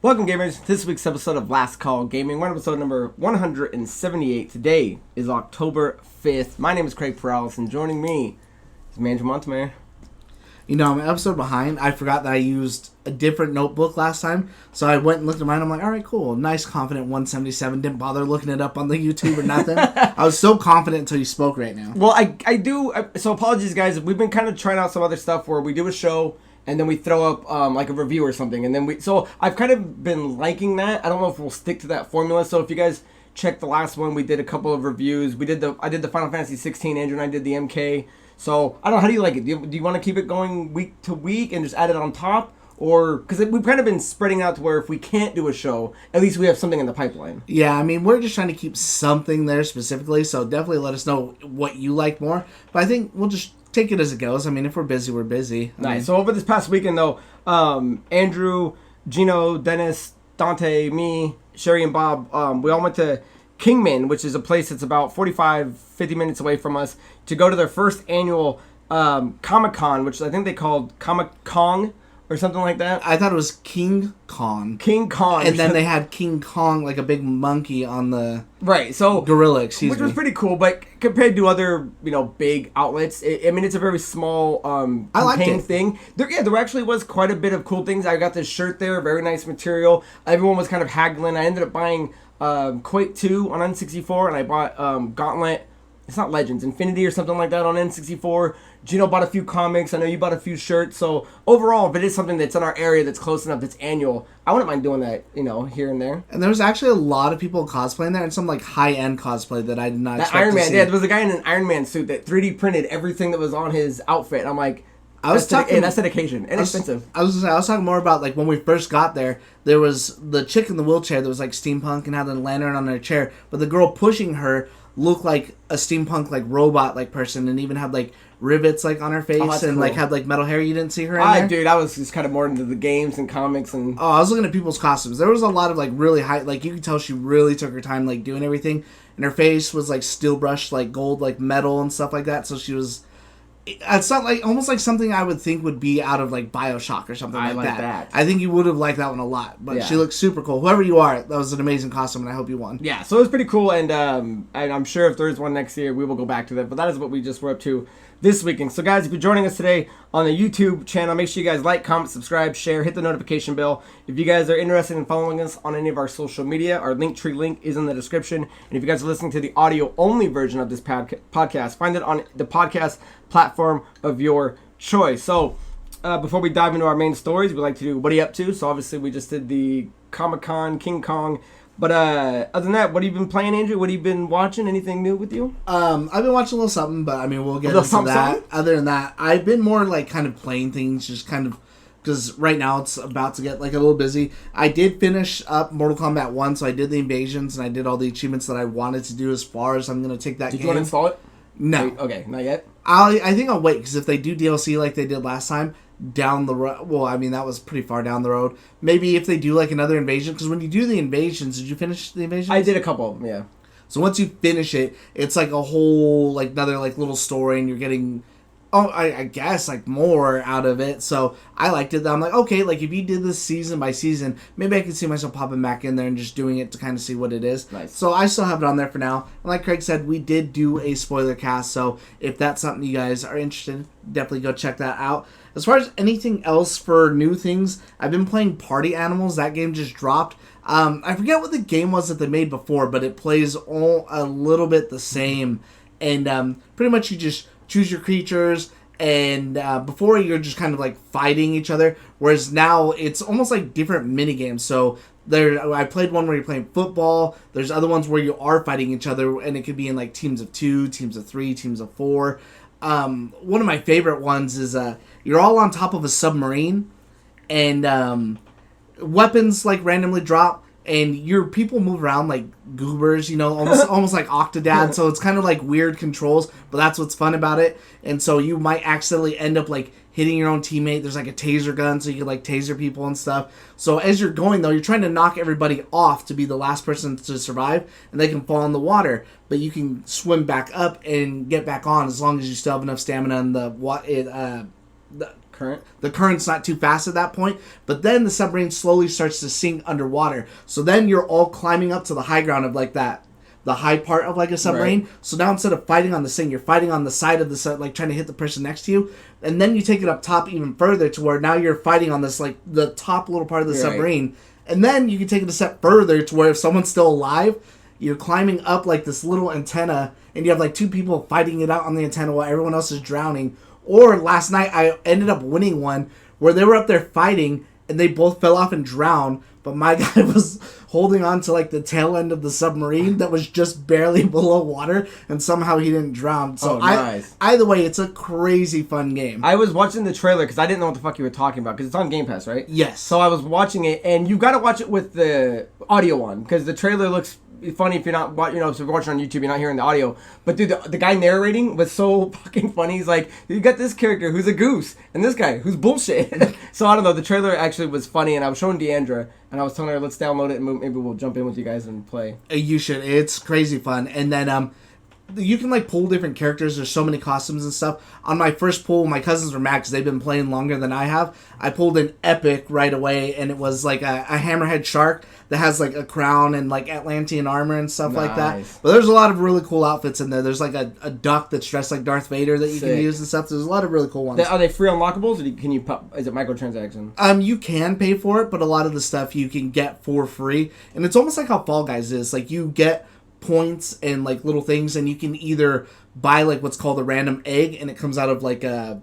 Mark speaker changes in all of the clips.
Speaker 1: Welcome, gamers, to this week's episode of Last Call Gaming. We're on episode number 178. Today is October 5th. My name is Craig Perales, and joining me is Mandra Montemayor.
Speaker 2: You know, I'm an episode behind. I forgot that I used a different notebook last time, so I went and looked at mine. I'm like, all right, cool. Nice, confident 177. Didn't bother looking it up on the YouTube or nothing. I was so confident until you spoke right now.
Speaker 1: Well, I do, so apologies, guys. We've been kind of trying out some other stuff where we do a show, and then we throw up like a review or something. And then so I've kind of been liking that. I don't know if we'll stick to that formula. So if you guys check the last one, we did a couple of reviews. I did the Final Fantasy 16. Andrew and I did the MK. So I don't know, how do you like it? Do you want to keep it going week to week and just add it on top? Or, because we've kind of been spreading out to where if we can't do a show, at least we have something in the pipeline.
Speaker 2: Yeah, I mean, we're just trying to keep something there specifically. So definitely let us know what you like more. But I think we'll just take it as it goes. I mean, if we're busy, we're busy.
Speaker 1: Nice. So over this past weekend, though, Andrew, Geno, Dennis, Dante, me, Sherry, and Bob, we all went to Kingman, which is a place that's about 50 minutes away from us, to go to their first annual Comic-Con, which I think they called Comic-Con or something like that.
Speaker 2: I thought it was King Kong.
Speaker 1: King Kong.
Speaker 2: And then they had King Kong, like a big monkey on the...
Speaker 1: Right, so...
Speaker 2: Gorilla,
Speaker 1: which was pretty cool, but compared to other, big outlets, it's a very small, contained thing. There actually was quite a bit of cool things. I got this shirt there, very nice material. Everyone was kind of haggling. I ended up buying Quake 2 on N64, and I bought Gauntlet. It's not Legends, Infinity or something like that on N64. Geno bought a few comics. I know you bought a few shirts. So overall, if it is something that's in our area that's close enough, that's annual, I wouldn't mind doing that, here and there.
Speaker 2: And there was actually a lot of people cosplaying there, and some like high-end cosplay that I did not expect
Speaker 1: Iron Man,
Speaker 2: to see.
Speaker 1: yeah, there was a guy in an Iron Man suit that 3D printed everything that was on his outfit. I'm like, that's dedication and expensive.
Speaker 2: I was talking more about like when we first got there. There was the chick in the wheelchair that was like steampunk and had a lantern on her chair, but the girl pushing her looked like a steampunk like robot like person, and even had like rivets like on her face, and cool. Like had like metal hair. You didn't see her in there?
Speaker 1: Dude, I was just kind of more into the games and comics and...
Speaker 2: Oh, I was looking at people's costumes. There was a lot of like really high, like you could tell she really took her time like doing everything, and her face was like steel brushed like gold like metal and stuff like that. So she was... It's not like almost like something I would think would be out of like BioShock or something like that. I think you would have liked that one a lot. But She looked super cool. Whoever you are, that was an amazing costume, and I hope you won.
Speaker 1: Yeah, so it was pretty cool, and I'm sure if there is one next year, we will go back to that. But that is what we just were up to this weekend. So guys, if you're joining us today on the YouTube channel, make sure you guys like, comment, subscribe, share, hit the notification bell. If you guys are interested in following us on any of our social media, our Linktree link is in the description. And if you guys are listening to the audio-only version of this podcast, find it on the podcast platform of your choice. So before we dive into our main stories, we like to do what are you up to? So obviously we just did the Comic-Con, King Kong. But other than that, what have you been playing, Andrew? What have you been watching? Anything new with you?
Speaker 2: I've been watching a little something, but I mean, we'll get into that. Something? Other than that, I've been more like kind of playing things, just kind of, because right now it's about to get like a little busy. I did finish up Mortal Kombat 1, so I did the invasions, and I did all the achievements that I wanted to do as far as I'm going to take that game.
Speaker 1: Did you want to install it?
Speaker 2: No.
Speaker 1: Okay, not yet?
Speaker 2: I think I'll wait, because if they do DLC like they did last time, down the road, well, I mean, that was pretty far down the road. Maybe if they do like another invasion, because when you do the invasions, did you finish the invasions?
Speaker 1: I did a couple of them, yeah.
Speaker 2: So once you finish it, it's like a whole like another like little story, and you're getting, I guess like more out of it. So I liked it. I'm like, okay, like if you did this season by season, maybe I could see myself popping back in there and just doing it to kind of see what it is.
Speaker 1: Nice.
Speaker 2: So I still have it on there for now. And like Craig said, we did do a spoiler cast, so if that's something you guys are interested in, definitely go check that out. As far as anything else for new things, I've been playing Party Animals. That game just dropped. I forget what the game was that they made before, but it plays all a little bit the same. And pretty much you just choose your creatures, and before you're just kind of like fighting each other, whereas now it's almost like different mini games. So I played one where you're playing football. There's other ones where you are fighting each other, and it could be in like teams of 2, teams of 3, teams of 4. One of my favorite ones is you're all on top of a submarine, and weapons like randomly drop, and your people move around like goobers, almost like Octodad. So it's kind of like weird controls, but that's what's fun about it. And so you might accidentally end up like hitting your own teammate. There's like a taser gun, so you can like taser people and stuff. So as you're going though, you're trying to knock everybody off to be the last person to survive, and they can fall in the water. But you can swim back up and get back on as long as you still have enough stamina and the The current's not too fast at that point, but then the submarine slowly starts to sink underwater. So then you're all climbing up to the high ground of like that, the high part of like a submarine. Right. So now instead of fighting on the thing, you're fighting on the side of the sub, like trying to hit the person next to you. And then you take it up top even further to where now you're fighting on this like the top little part of the submarine. And then you can take it a step further to where if someone's still alive, you're climbing up like this little antenna, and you have like two people fighting it out on the antenna while everyone else is drowning. Or last night, I ended up winning one where they were up there fighting, and they both fell off and drowned. But my guy was holding on to like the tail end of the submarine that was just barely below water, and somehow he didn't drown. So nice. Either way, it's a crazy fun game.
Speaker 1: I was watching the trailer because I didn't know what the fuck you were talking about because it's on Game Pass, right?
Speaker 2: Yes.
Speaker 1: So I was watching it, and you got to watch it with the audio on because the trailer looks funny if you're not, if you're watching on YouTube, you're not hearing the audio. But dude, the guy narrating was so fucking funny. He's like, you got this character who's a goose, and this guy who's bullshit. So I don't know. The trailer actually was funny, and I was showing Deandra, and I was telling her, let's download it, and maybe we'll jump in with you guys and play.
Speaker 2: You should. It's crazy fun. And then you can like pull different characters. There's so many costumes and stuff. On my first pull, my cousins were mad because they've been playing longer than I have. I pulled an epic right away, and it was like a hammerhead shark that has like a crown and like Atlantean armor and stuff like that. But there's a lot of really cool outfits in there. There's like a duck that's dressed like Darth Vader that you can use and stuff. There's a lot of really cool ones.
Speaker 1: Are they free unlockables, or can you is it microtransaction?
Speaker 2: You can pay for it, but a lot of the stuff you can get for free. And it's almost like how Fall Guys is. Like you get points and like little things, and you can either buy like what's called a random egg, and it comes out of like a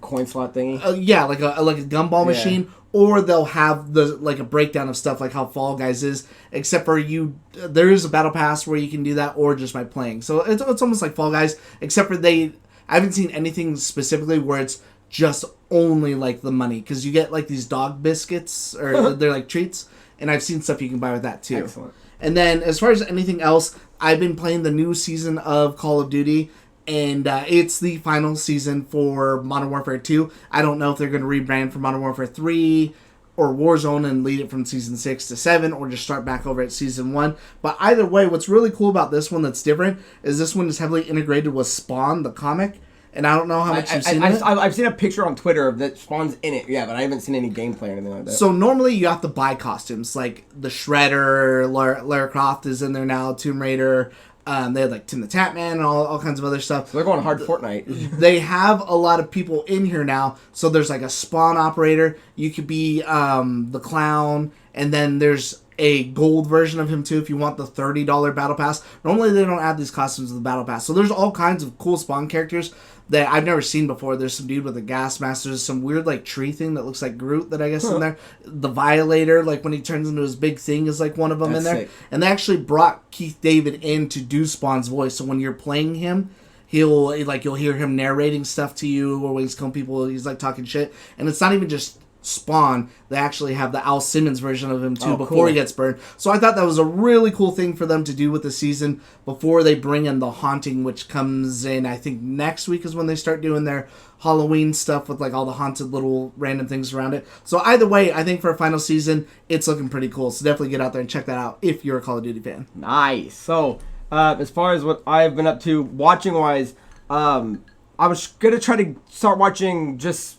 Speaker 1: coin slot thingy.
Speaker 2: Like a gumball machine, or they'll have the like a breakdown of stuff like how Fall Guys is, except for there is a battle pass where you can do that, or just by playing. So it's almost like Fall Guys, except for I haven't seen anything specifically where it's just only like the money, because you get like these dog biscuits, or they're like treats, and I've seen stuff you can buy with that too.
Speaker 1: Excellent.
Speaker 2: And then as far as anything else, I've been playing the new season of Call of Duty, and it's the final season for Modern Warfare 2. I don't know if they're going to rebrand for Modern Warfare 3 or Warzone and lead it from Season 6 to 7, or just start back over at Season 1. But either way, what's really cool about this one that's different is this one is heavily integrated with Spawn, the comic. And I don't know how much you've seen it.
Speaker 1: I've seen a picture on Twitter of that Spawn's in it, but I haven't seen any gameplay or anything like that.
Speaker 2: So normally you have to buy costumes, like the Shredder, Lara Croft is in there now, Tomb Raider. They had like Tim the Tatman and all kinds of other stuff.
Speaker 1: So they're going hard Fortnite.
Speaker 2: They have a lot of people in here now. So there's like a Spawn operator. You could be the clown, and then there's a gold version of him too if you want the $30 battle pass. Normally they don't add these costumes to the battle pass. So there's all kinds of cool Spawn characters that I've never seen before. There's some dude with a gas mask. There's some weird like tree thing that looks like Groot that I guess in there. The Violator, like when he turns into his big thing, is like one of them in there. Sick. And they actually brought Keith David in to do Spawn's voice. So when you're playing him, you'll hear him narrating stuff to you, or when he's killing people, he's like talking shit. And it's not even just Spawn, they actually have the Al Simmons version of him too before he gets burned. So I thought that was a really cool thing for them to do with the season before they bring in The Haunting, which comes in, I think next week is when they start doing their Halloween stuff with like all the haunted little random things around it. So either way, I think for a final season, it's looking pretty cool. So definitely get out there and check that out if you're a Call of Duty fan.
Speaker 1: Nice. So as far as what I've been up to watching wise, I was gonna try to start watching just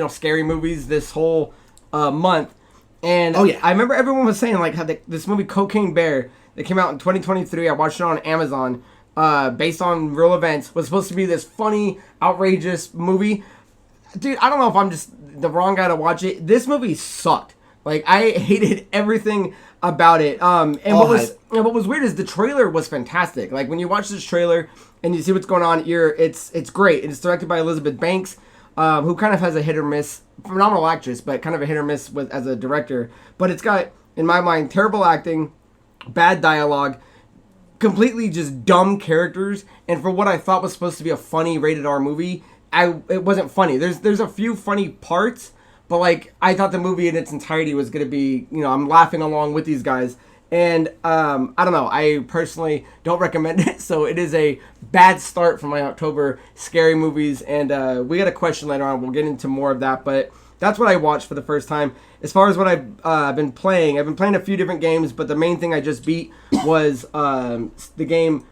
Speaker 1: scary movies this whole month, and I remember everyone was saying like how this movie Cocaine Bear that came out in 2023, I watched it on Amazon, based on real events, was supposed to be this funny, outrageous movie. Dude, I don't know if I'm just the wrong guy to watch it. This movie sucked. Like, I hated everything about it. And what was weird is the trailer was fantastic. Like, when you watch this trailer and you see what's going on, it's great. It's directed by Elizabeth Banks, who kind of has a hit or miss, phenomenal actress, but kind of a hit or miss as a director. But it's got, in my mind, terrible acting, bad dialogue, completely just dumb characters, and for what I thought was supposed to be a funny rated R movie, it wasn't funny. There's a few funny parts, but like I thought the movie in its entirety was going to be, I'm laughing along with these guys. And I don't know, I personally don't recommend it, so it is a bad start for my October scary movies, and we got a question later on, we'll get into more of that, but that's what I watched for the first time. As far as what I've been playing a few different games, but the main thing I just beat was the game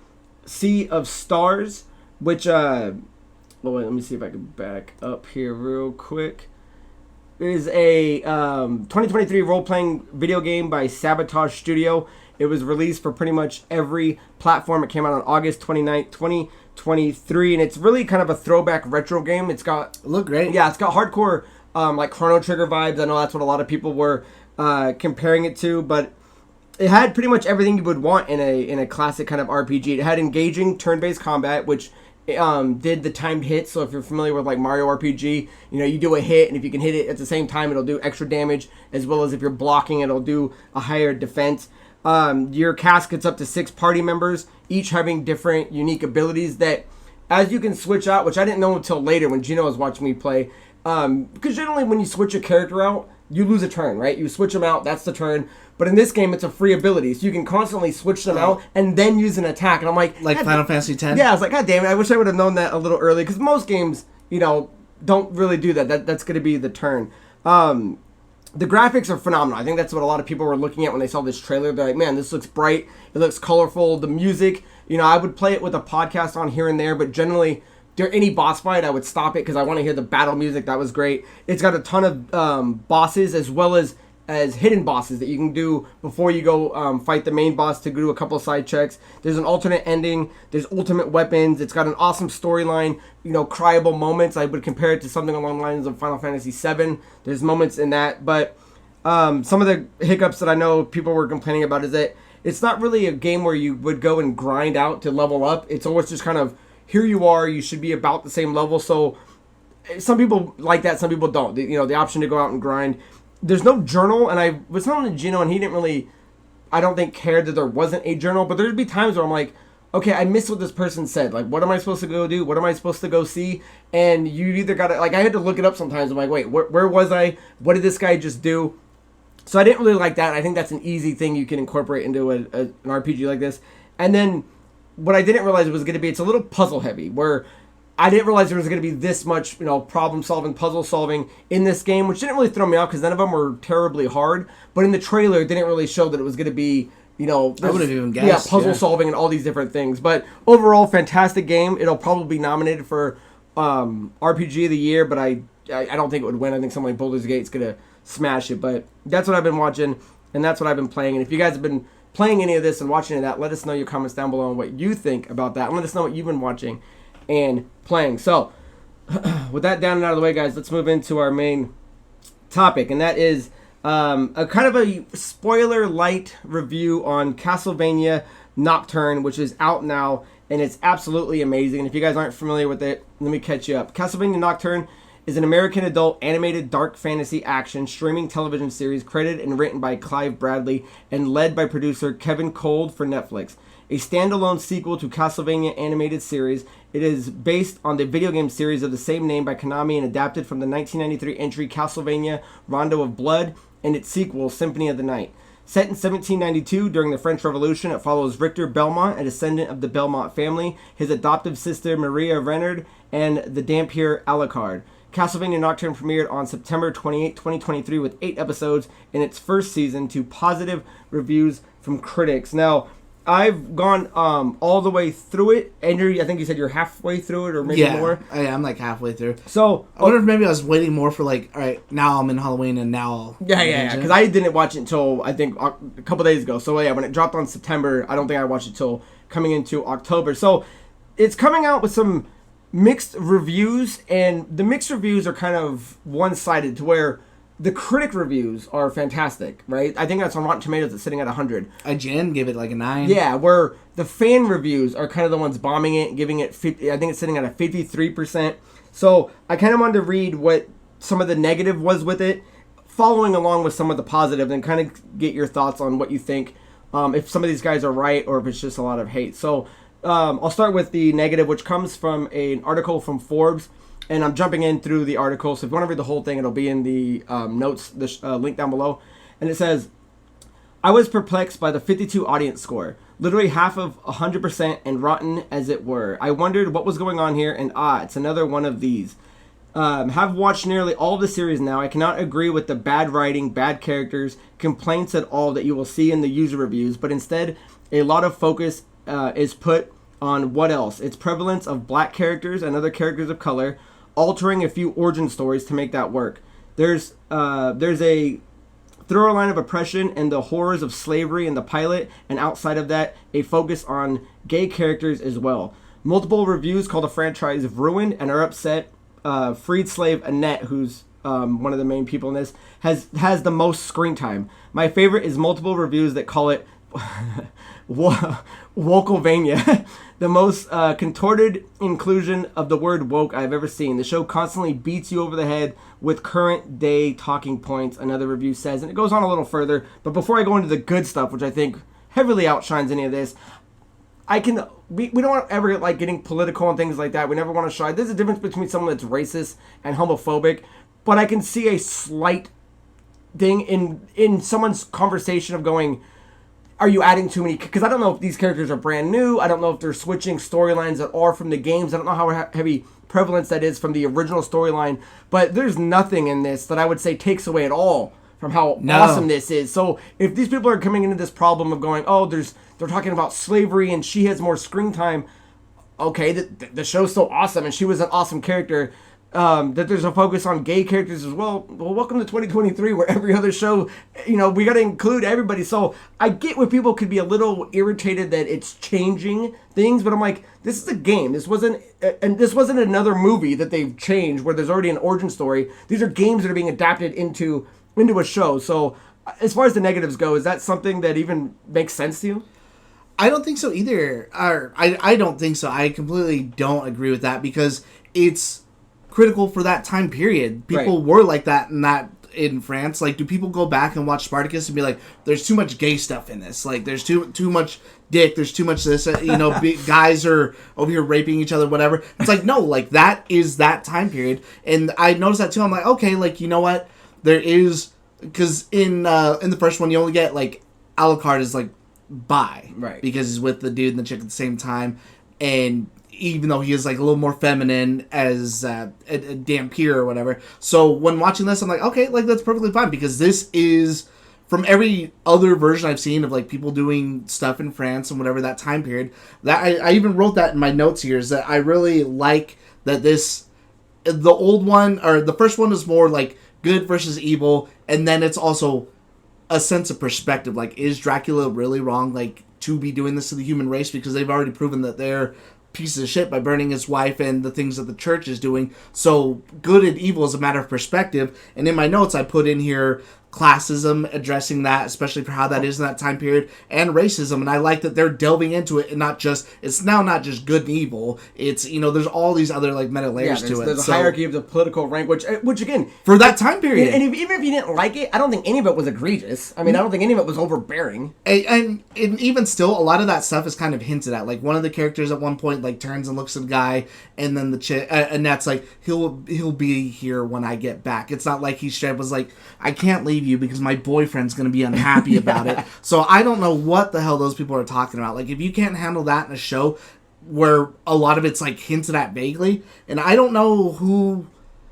Speaker 1: Sea of Stars, which Oh, wait, let me see if I can back up here real quick. It is a 2023 role-playing video game by Sabotage Studio. It was released for pretty much every platform. It came out on August 29th, 2023, and it's really kind of a throwback retro game. It's got...
Speaker 2: Look great.
Speaker 1: Yeah, it's got hardcore, like, Chrono Trigger vibes. I know that's what a lot of people were comparing it to, but it had pretty much everything you would want in a classic kind of RPG. It had engaging turn-based combat, which did the timed hits. So if you're familiar with like Mario RPG, you know, you do a hit, and if you can hit it at the same time, it'll do extra damage, as well as if you're blocking, it'll do a higher defense. Your cast gets up to 6 party members, each having different unique abilities that, as you can switch out, which I didn't know until later when Geno was watching me play, because generally when you switch a character out, you lose a turn, right? You switch them out, that's the turn. But in this game, it's a free ability, so you can constantly switch them out and then use an attack. And I'm like
Speaker 2: Final Fantasy X?
Speaker 1: Yeah, I was like, God damn it, I wish I would have known that a little early, because most games, you know, don't really do that. That's going to be the turn. The graphics are phenomenal. I think that's what a lot of people were looking at when they saw this trailer. They're like, man, this looks bright. It looks colorful. The music, you know, I would play it with a podcast on here and there, but generally, during any boss fight, I would stop it because I want to hear the battle music. That was great. It's got a ton of bosses, as well as hidden bosses that you can do before you go fight the main boss to do a couple of side checks. There's an alternate ending. There's ultimate weapons. It's got an awesome storyline, you know, cryable moments. I would compare it to something along the lines of Final Fantasy VII. There's moments in that, but some of the hiccups that I know people were complaining about is that it's not really a game where you would go and grind out to level up. It's always just kind of, here you are, you should be about the same level. So some people like that, some people don't. You know, the option to go out and grind. There's no journal, and I was talking to Geno, and he didn't really, I don't think, care that there wasn't a journal, but there'd be times where I'm like, okay, I missed what this person said. Like, what am I supposed to go do? What am I supposed to go see? And you either got to, like, I had to look it up sometimes. I'm like, wait, where was I? What did this guy just do? So I didn't really like that. I think that's an easy thing you can incorporate into an RPG like this. And then what I didn't realize it was going to be, it's a little puzzle heavy, where I didn't realize there was going to be this much, you know, problem solving, puzzle solving in this game, which didn't really throw me off because none of them were terribly hard. But in the trailer, it didn't really show that it was going to be, you know,
Speaker 2: I would have even guessed.
Speaker 1: Yeah, puzzle solving and all these different things. But overall, fantastic game. It'll probably be nominated for RPG of the year, but I don't think it would win. I think something like Baldur's Gate's going to smash it. But that's what I've been watching, and that's what I've been playing. And if you guys have been playing any of this and watching that, let us know your comments down below on what you think about that. And let us know what you've been watching and playing. So with that down and out of the way, guys, let's move into our main topic, and that is a kind of a spoiler light review on Castlevania Nocturne, which is out now, and it's absolutely amazing. And if you guys aren't familiar with it, let me catch you up. Castlevania Nocturne is an American adult animated dark fantasy action streaming television series credited and written by Clive Bradley and led by producer Kevin Cold for Netflix. A standalone sequel to Castlevania animated series, it is based on the video game series of the same name by Konami and adapted from the 1993 entry Castlevania Rondo of Blood and its sequel Symphony of the Night. Set in 1792 during the French Revolution, it follows Victor Belmont, a descendant of the Belmont family, his adoptive sister Maria Renard, and the Dampierre Alucard. Castlevania Nocturne premiered on September 28, 2023 with 8 episodes in its first season to positive reviews from critics. Now, I've gone all the way through it. Andrew, I think you said you're halfway through it or maybe more.
Speaker 2: Yeah, I'm like halfway through.
Speaker 1: So
Speaker 2: I wonder if maybe I was waiting more for like, all right, now I'm in Halloween and now I'll...
Speaker 1: Yeah, because I didn't watch it until, I think, a couple days ago. So yeah, when it dropped on September, I don't think I watched it till coming into October. So it's coming out with some mixed reviews, and the mixed reviews are kind of one-sided to where the critic reviews are fantastic, right? I think that's on Rotten Tomatoes. It's sitting at 100.
Speaker 2: IGN gave it like a 9.
Speaker 1: Yeah, where the fan reviews are kind of the ones bombing it, giving it 50. I think it's sitting at a 53%. So I kind of wanted to read what some of the negative was with it, following along with some of the positive, and kind of get your thoughts on what you think, if some of these guys are right or if it's just a lot of hate. So I'll start with the negative, which comes from an article from Forbes. And I'm jumping in through the article, so if you want to read the whole thing, it'll be in the notes, the link down below. And it says, I was perplexed by the 52 audience score, literally half of 100% and rotten as it were. I wondered what was going on here, and it's another one of these. Have watched nearly all of the series now. I cannot agree with the bad writing, bad characters, complaints at all that you will see in the user reviews, but instead, a lot of focus is put on what else? Its prevalence of black characters and other characters of color, altering a few origin stories to make that work. There's a thorough line of oppression and the horrors of slavery in the pilot, and outside of that, a focus on gay characters as well. Multiple reviews call the franchise ruined and are upset. Freed slave Annette, who's one of the main people in this, has the most screen time. My favorite is multiple reviews that call it Wokovania, the most contorted inclusion of the word woke I've ever seen. The show constantly beats you over the head with current day talking points, another review says, and it goes on a little further. But before I go into the good stuff, which I think heavily outshines any of this, we don't ever like getting political and things like that. We never want to shy. There's a difference between someone that's racist and homophobic, but I can see a slight thing in someone's conversation of going, are you adding too many? Because I don't know if these characters are brand new. I don't know if they're switching storylines that are from the games. I don't know how heavy prevalence that is from the original storyline. But there's nothing in this that I would say takes away at all from how awesome this is. So if these people are coming into this problem of going, oh, they're talking about slavery and she has more screen time. Okay, the show's so awesome and she was an awesome character. That there's a focus on gay characters as well. Well, welcome to 2023, where every other show, we got to include everybody. So I get where people could be a little irritated that it's changing things, but I'm like, this is a game. This wasn't another movie that they've changed where there's already an origin story. These are games that are being adapted into a show. So as far as the negatives go, is that something that even makes sense to you?
Speaker 2: I don't think so either. I don't think so. I completely don't agree with that because it's critical for that time period. People were like that in France. Like, do people go back and watch Spartacus and be like, there's too much gay stuff in this? Like, there's too much dick. There's too much this. Guys are over here raping each other, whatever. It's like, no, like that is that time period. And I noticed that too. I'm like, okay, like, you know what? There is, because in the first one you only get like Alucard is like bi,
Speaker 1: right?
Speaker 2: Because he's with the dude and the chick at the same time, and even though he is like a little more feminine as a Dampier or whatever. So when watching this, I'm like, okay, like that's perfectly fine because this is from every other version I've seen of like people doing stuff in France and whatever that time period. That I even wrote that in my notes here is that I really like that the old one or the first one is more like good versus evil, and then it's also a sense of perspective. Like, is Dracula really wrong? Like to be doing this to the human race because they've already proven that they're pieces of shit by burning his wife and the things that the church is doing. So good and evil is a matter of perspective. And in my notes I put in here classism, addressing that, especially for how that is in that time period, and racism. And I like that they're delving into it and it's now not just good and evil. It's, there's all these other like meta layers to it.
Speaker 1: There's a hierarchy of the political rank, which again,
Speaker 2: for that time period.
Speaker 1: And even if you didn't like it, I don't think any of it was egregious. I mean, I don't think any of it was overbearing.
Speaker 2: And even still, a lot of that stuff is kind of hinted at. Like one of the characters at one point like turns and looks at the guy, and then the chick, and that's like, he'll be here when I get back. It's not like he straight was like, I can't leave you because my boyfriend's going to be unhappy about it. So I don't know what the hell those people are talking about. Like, if you can't handle that in a show where a lot of it's like hinted at vaguely, and I don't know who,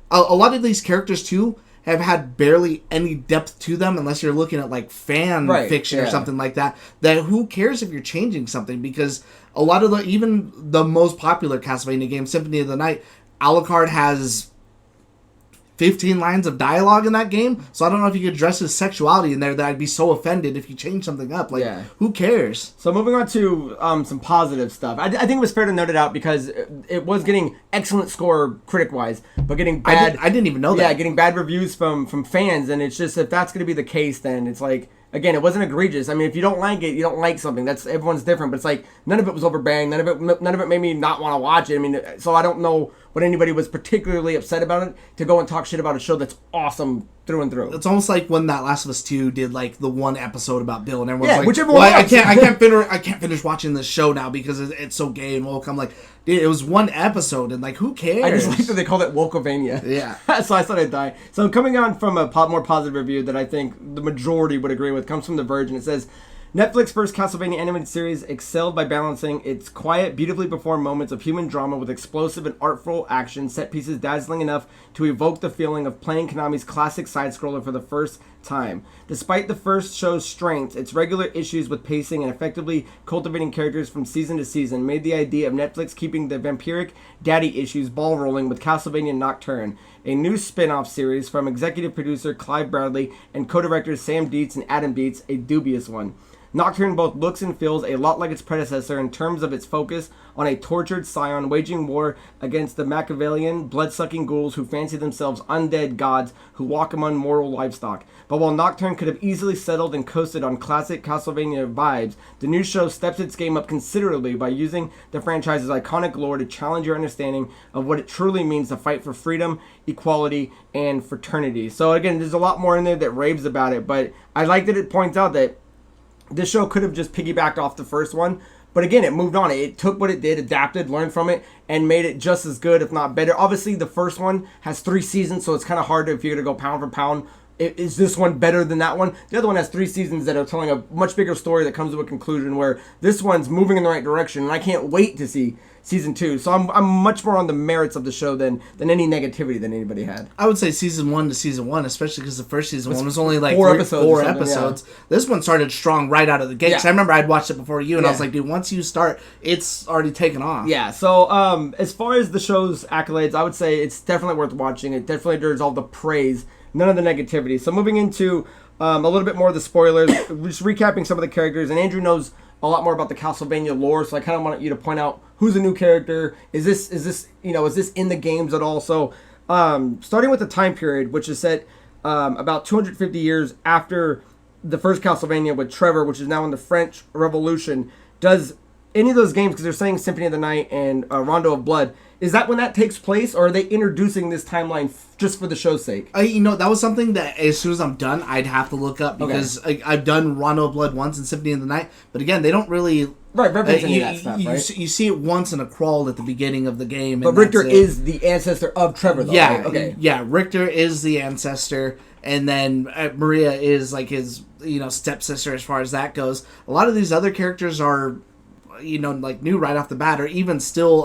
Speaker 2: a lot of these characters too have had barely any depth to them unless you're looking at like fan fiction or something like that who cares if you're changing something, because a lot of even the most popular Castlevania game, Symphony of the Night, Alucard has 15 lines of dialogue in that game, so I don't know if you could address his sexuality in there that I'd be so offended if you change something up. Like, who cares?
Speaker 1: So moving on to some positive stuff. I think it was fair to note it out because it was getting excellent score critic-wise, but getting bad...
Speaker 2: I didn't even know that.
Speaker 1: Yeah, getting bad reviews from fans, and it's just, if that's going to be the case, then it's like... Again, it wasn't egregious. I mean, if you don't like it, you don't like something. That's everyone's different. But it's like none of it was overbearing. None of it made me not want to watch it. I mean, so I don't know what anybody was particularly upset about it to go and talk shit about a show that's awesome through and through.
Speaker 2: It's almost like when that Last of Us 2 did like the one episode about Bill, and everyone's like,
Speaker 1: whichever one.
Speaker 2: I can't finish watching this show now because it's so gay and woke. I'm like, dude, it was one episode, and like, who cares?
Speaker 1: I just like that they called it Wokovania.
Speaker 2: Yeah.
Speaker 1: So I thought I'd die. So coming on from a more positive review that I think the majority would agree with comes from The Verge, and it says, Netflix's first Castlevania animated series excelled by balancing its quiet, beautifully performed moments of human drama with explosive and artful action, set pieces dazzling enough to evoke the feeling of playing Konami's classic side-scroller for the first time. Despite the first show's strengths, its regular issues with pacing and effectively cultivating characters from season to season made the idea of Netflix keeping the vampiric daddy issues ball rolling with Castlevania Nocturne, a new spin-off series from executive producer Clive Bradley and co-directors Sam Dietz and Adam Dietz, a dubious one. Nocturne both looks and feels a lot like its predecessor in terms of its focus on a tortured scion waging war against the Machiavellian, blood-sucking ghouls who fancy themselves undead gods who walk among mortal livestock. But while Nocturne could have easily settled and coasted on classic Castlevania vibes, the new show steps its game up considerably by using the franchise's iconic lore to challenge your understanding of what it truly means to fight for freedom, equality, and fraternity. So again, there's a lot more in there that raves about it, but I like that it points out that this show could have just piggybacked off the first one, but again, it moved on. It took what it did, adapted, learned from it, and made it just as good, if not better. Obviously, the first one has 3 seasons, so it's kind of hard if you're going to go pound for pound. Is this one better than that one? The other one has 3 seasons that are telling a much bigger story that comes to a conclusion, where this one's moving in the right direction, and I can't wait to see season 2. So I'm much more on the merits of the show than any negativity that anybody had.
Speaker 2: I would say season 1 to season 1, especially because the first season one was only like
Speaker 1: 4
Speaker 2: 4
Speaker 1: episodes.
Speaker 2: episodes. Yeah. This one started strong right out of the gate.
Speaker 1: Yeah.
Speaker 2: I remember I'd watched it before you, and I was like, dude, once you start, it's already taken off.
Speaker 1: Yeah, so as far as the show's accolades, I would say it's definitely worth watching. It definitely deserves all the praise, none of the negativity. So moving into a little bit more of the spoilers, just recapping some of the characters, and Andrew knows a lot more about the Castlevania lore, so I kind of want you to point out who's a new character. Is this in the games at all? So starting with the time period, which is set about 250 years after the first Castlevania with Trevor, which is now in the French Revolution. Does any of those games, because they're saying Symphony of the Night and Rondo of Blood, is that when that takes place, or are they introducing this timeline just for the show's sake?
Speaker 2: That was something that as soon as I'm done, I'd have to look up, because I've done Rondo of Blood once and Symphony of the Night, but again, they don't really
Speaker 1: reference any of that stuff, right?
Speaker 2: You see it once in a crawl at the beginning of the game.
Speaker 1: But Richter is the ancestor of Trevor, though,
Speaker 2: yeah,
Speaker 1: right? Okay.
Speaker 2: Yeah, Richter is the ancestor, and then Maria is like his stepsister as far as that goes. A lot of these other characters are like new right off the bat, or even still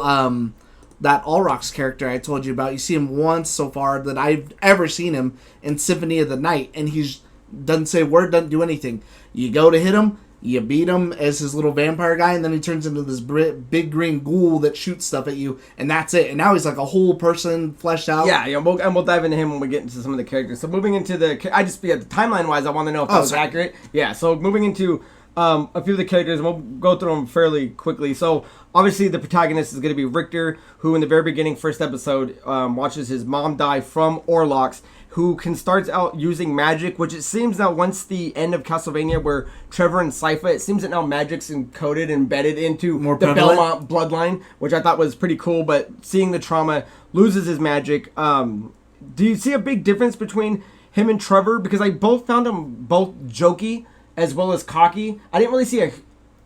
Speaker 2: that Allrock's character I told you about. You see him once so far that I've ever seen him in Symphony of the Night, and he's doesn't say a word, doesn't do anything. You go to hit him, you beat him as his little vampire guy, and then he turns into this big green ghoul that shoots stuff at you, and that's it. And now he's like a whole person fleshed out.
Speaker 1: Yeah, we'll dive into him when we get into some of the characters. So moving into the timeline-wise, I want to know if that was accurate. Yeah, so moving into a few of the characters, and we'll go through them fairly quickly. So obviously the protagonist is going to be Richter, who in the very beginning, first episode, watches his mom die from Orlocks, who starts out using magic, which it seems now once the end of Castlevania where Trevor and Sypha, it seems that now magic's embedded into
Speaker 2: more
Speaker 1: the
Speaker 2: prevalent
Speaker 1: Belmont bloodline, which I thought was pretty cool, but seeing the trauma, loses his magic. Do you see a big difference between him and Trevor? Because I both found them both jokey as well as cocky. I didn't really see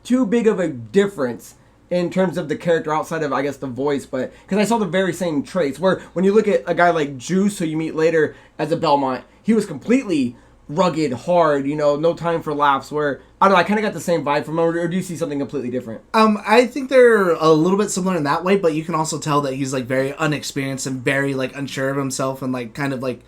Speaker 1: too big of a difference in terms of the character outside of, I guess, the voice, but because I saw the very same traits, where when you look at a guy like Juice, who you meet later as a Belmont, he was completely rugged, hard, no time for laughs, where, I don't know, I kind of got the same vibe from him, or do you see something completely different?
Speaker 2: I think they're a little bit similar in that way, but you can also tell that he's, like, very unexperienced and very, like, unsure of himself, and, like, kind of, like,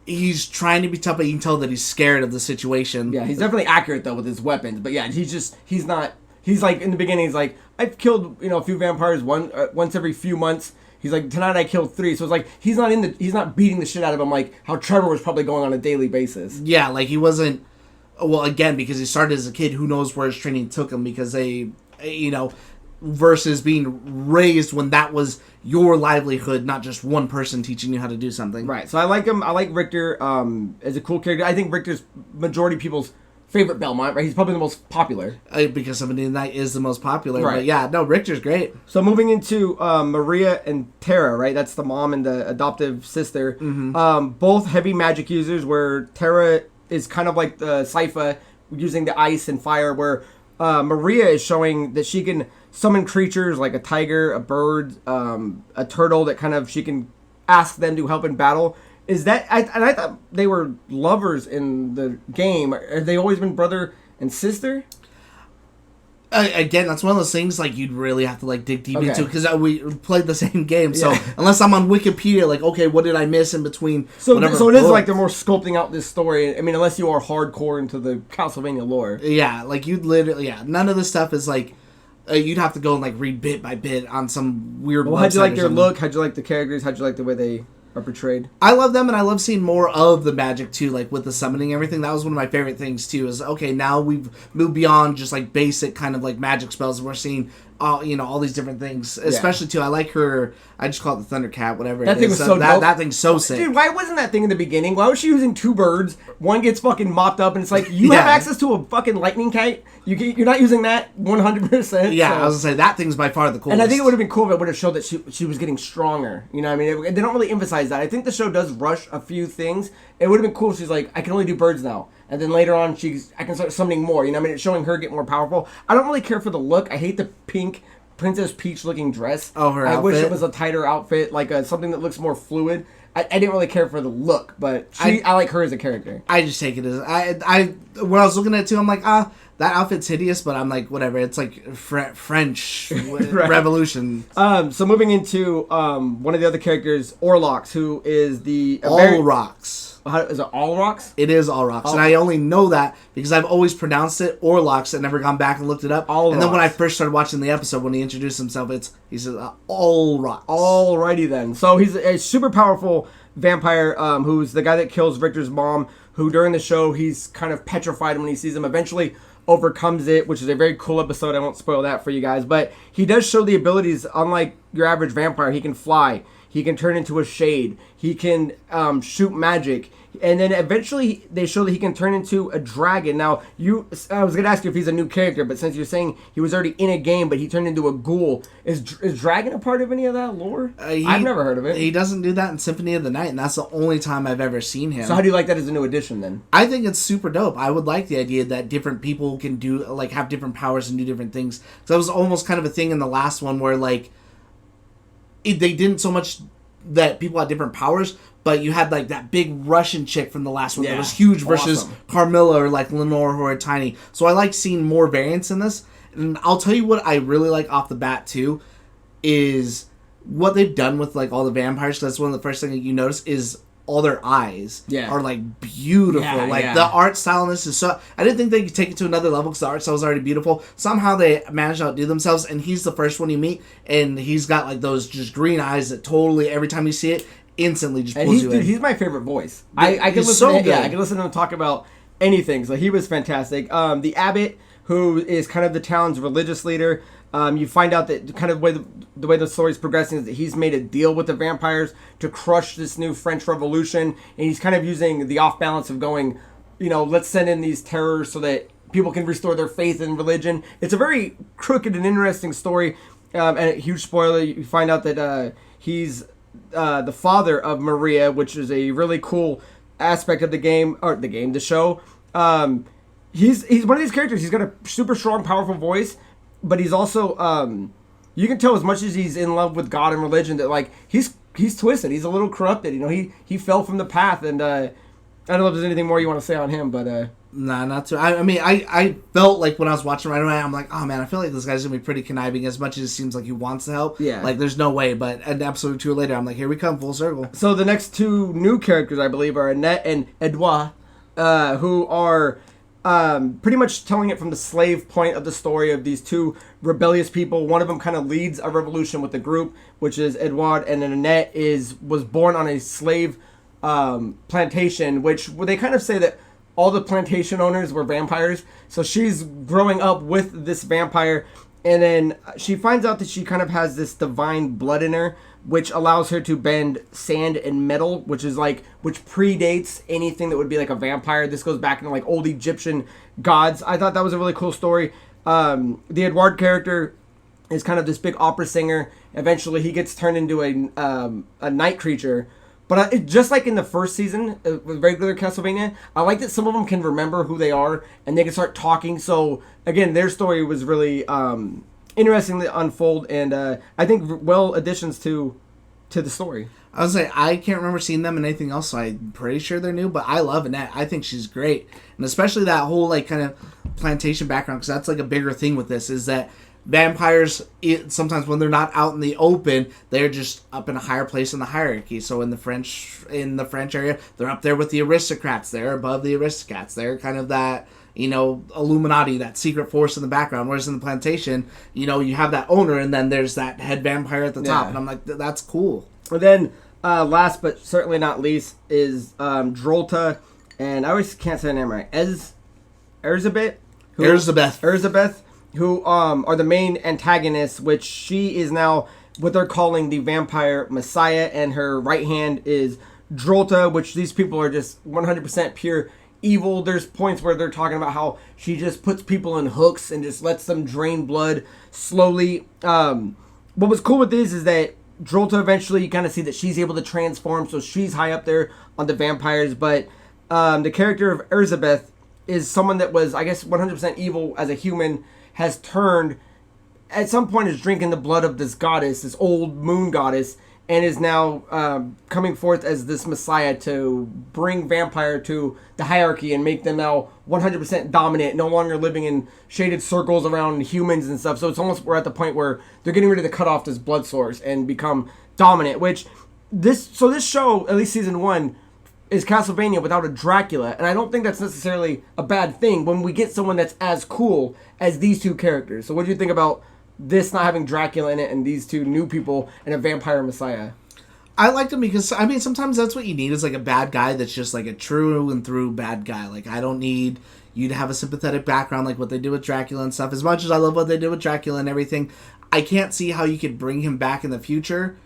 Speaker 2: he's trying to be tough, but you can tell that he's scared of the situation.
Speaker 1: Yeah, he's definitely accurate, though, with his weapons, but yeah, he's not... He's like, in the beginning, he's like, I've killed, a few vampires once every few months. He's like, tonight I killed 3. So it's like, he's not beating the shit out of him like how Trevor was probably going on a daily basis.
Speaker 2: Yeah, like he wasn't, well, again, because he started as a kid, who knows where his training took him, because versus being raised when that was your livelihood, not just one person teaching you how to do something.
Speaker 1: Right, so I like him. I like Richter as a cool character. I think Richter's majority people's favorite Belmont, right? He's probably the most popular.
Speaker 2: Because Symphony of the Night is the most popular.
Speaker 1: Right.
Speaker 2: But yeah, no, Richter's great.
Speaker 1: So moving into Maria and Tara, right? That's the mom and the adoptive sister. Mm-hmm. Both heavy magic users, where Tara is kind of like the Sypha, using the ice and fire, where Maria is showing that she can summon creatures like a tiger, a bird, a turtle, that kind of she can ask them to help in battle. Is that... I thought they were lovers in the game. Have they always been brother and sister?
Speaker 2: Again, that's one of those things like you'd really have to like dig deep
Speaker 1: Okay.
Speaker 2: into because we played the same game. So
Speaker 1: Yeah.
Speaker 2: unless I'm on Wikipedia, like okay, what did I miss in between?
Speaker 1: So
Speaker 2: whatever
Speaker 1: it is
Speaker 2: book?
Speaker 1: like they're more sculpting out this story. I mean, unless you are hardcore into the Castlevania lore.
Speaker 2: Yeah, like you'd literally none of this stuff is like you'd have to go and like read bit by bit on some weird.
Speaker 1: Well, how'd you
Speaker 2: website
Speaker 1: like
Speaker 2: or
Speaker 1: their
Speaker 2: something.
Speaker 1: look? How'd you like the characters? How'd you like the way they are portrayed?
Speaker 2: I love them, and I love seeing more of the magic too, like with the summoning and everything. That was one of my favorite things too. Is okay, now we've moved beyond just like basic kind of like magic spells, and we're seeing all these different things. Especially too, I like her. I just call it the Thundercat, whatever.
Speaker 1: That
Speaker 2: it
Speaker 1: thing
Speaker 2: is.
Speaker 1: was so
Speaker 2: that
Speaker 1: dope.
Speaker 2: that thing's so sick.
Speaker 1: Dude, why wasn't that thing in the beginning? Why was she using two birds? One gets fucking mopped up, and it's like, you have
Speaker 2: Yeah.
Speaker 1: access to a fucking lightning kite? You're not using that 100%.
Speaker 2: Yeah,
Speaker 1: so.
Speaker 2: I was gonna say that thing's by far the coolest.
Speaker 1: And I think it would have been cool if it would have showed that she was getting stronger. You know what I mean? They don't really emphasize that. I think the show does rush a few things. It would have been cool if she's like, I can only do birds now. And then later on, I can start summoning more. You know what I mean? It's showing her get more powerful. I don't really care for the look. I hate the pink Princess Peach looking dress.
Speaker 2: Oh, her
Speaker 1: I wish
Speaker 2: outfit?
Speaker 1: it was a tighter outfit, like something that looks more fluid. I didn't really care for the look, but I like her as a character.
Speaker 2: I just take it as I when I was looking at it too, I'm like that outfit's hideous, but I'm like whatever. It's like French
Speaker 1: Right.
Speaker 2: Revolution.
Speaker 1: So moving into one of the other characters, Orlox, who is the
Speaker 2: All rocks.
Speaker 1: Is it All Rocks?
Speaker 2: It is all rocks, and I only know that because I've always pronounced it Orlox and never gone back and looked it up.
Speaker 1: All
Speaker 2: and then when I
Speaker 1: rocks.
Speaker 2: first started watching the episode, when he introduced himself, he says all rocks.
Speaker 1: Alrighty then. So he's a super powerful vampire who's the guy that kills Victor's mom, who during the show he's kind of petrified when he sees him. Eventually overcomes it, which is a very cool episode. I won't spoil that for you guys. But he does show the abilities, unlike your average vampire. He can fly. He can turn into a shade. He can shoot magic. And then eventually they show that he can turn into a dragon. Now, I was going to ask you if he's a new character, but since you're saying he was already in a game, but he turned into a ghoul, is dragon a part of any of that lore? I've never heard of it.
Speaker 2: He doesn't do that in Symphony of the Night, and that's the only time I've ever seen him.
Speaker 1: So how do you like that as a new addition then?
Speaker 2: I think it's super dope. I would like the idea that different people can do like have different powers and do different things. So that was almost kind of a thing in the last one where like they didn't so much that people had different powers, but you had like that big Russian chick from the last one that was huge versus
Speaker 1: Awesome.
Speaker 2: Carmilla or like Lenore who are tiny. So I like seeing more variants in this. And I'll tell you what I really like off the bat too is what they've done with like all the vampires. 'Cause that's one of the first things that you notice is all their eyes are like beautiful. The art style in this is so. I didn't think they could take it to another level because the art style was already beautiful. Somehow they managed to outdo themselves, and he's the first one you meet, and he's got like those just green eyes that totally every time you see it, instantly just pulls you in.
Speaker 1: He's my favorite voice. I can
Speaker 2: he's
Speaker 1: listen
Speaker 2: so
Speaker 1: to him,
Speaker 2: good.
Speaker 1: I can listen to him talk about anything. So he was fantastic. The abbot, who is kind of the town's religious leader. You find out that kind of the way the story's progressing is that he's made a deal with the vampires to crush this new French Revolution, and he's kind of using the off balance of going, let's send in these terrors so that people can restore their faith in religion. It's a very crooked and interesting story, and a huge spoiler. You find out that he's the father of Maria, which is a really cool aspect of the show. He's one of these characters. He's got a super strong, powerful voice. But he's also, you can tell as much as he's in love with God and religion that like he's twisted. He's a little corrupted. He fell from the path, and I don't know if there's anything more you want to say on him, but
Speaker 2: Nah, not too. I mean, I felt like when I was watching right away, I'm like, oh man, I feel like this guy's gonna be pretty conniving. As much as it seems like he wants to help,
Speaker 1: Yeah.
Speaker 2: like there's no way. But an episode or two later, I'm like, here we come, full circle.
Speaker 1: So the next two new characters, I believe, are Annette and Edouard, who are pretty much telling it from the slave point of the story of these two rebellious people. One of them kind of leads a revolution with the group, which is Edouard, and then Annette was born on a slave plantation, which they kind of say that all the plantation owners were vampires. So she's growing up with this vampire, and then she finds out that she kind of has this divine blood in her, which allows her to bend sand and metal, which predates anything that would be like a vampire. This goes back into like old Egyptian gods. I thought that was a really cool story. The Edouard character is kind of this big opera singer. Eventually, he gets turned into a night creature. But just like in the first season with regular Castlevania, I like that some of them can remember who they are and they can start talking. So again, their story was really interesting to unfold, and I think well additions to the story.
Speaker 2: I would say I can't remember seeing them in anything else, so I'm pretty sure they're new. But I love Annette. I think she's great, and especially that whole like kind of plantation background, because that's like a bigger thing with this, is that vampires, sometimes when they're not out in the open, they're just up in a higher place in the hierarchy. So in the French area, they're up there with the aristocrats. They're above the aristocrats. They're kind of that, Illuminati, that secret force in the background. Whereas in the plantation, you have that owner, and then there's that head vampire at the top. And I'm like, that's cool.
Speaker 1: And then last but certainly not least is Drolta, and I always can't say the name right. Erzabeth, who are the main antagonists, which she is now what they're calling the vampire messiah, and her right hand is Drolta, which these people are just 100% pure evil. There's points where they're talking about how she just puts people in hooks and just lets them drain blood slowly. What was cool with this is that Drolta, eventually you kind of see that she's able to transform, so she's high up there on the vampires, but the character of Erzabeth is someone that was, I guess, 100% evil as a human, has turned, at some point is drinking the blood of this goddess, this old moon goddess, and is now coming forth as this messiah to bring vampire to the hierarchy and make them now 100% dominant, no longer living in shaded circles around humans and stuff. So it's almost, we're at the point where they're getting ready to cut off this blood source and become dominant, which this show, at least season 1, is Castlevania without a Dracula, and I don't think that's necessarily a bad thing when we get someone that's as cool as these two characters. So what do you think about this not having Dracula in it and these two new people and a vampire messiah?
Speaker 2: I liked them because, sometimes that's what you need, is like a bad guy that's just like a true and through bad guy. Like, I don't need you to have a sympathetic background like what they did with Dracula and stuff. As much as I love what they did with Dracula and everything, I can't see how you could bring him back in the future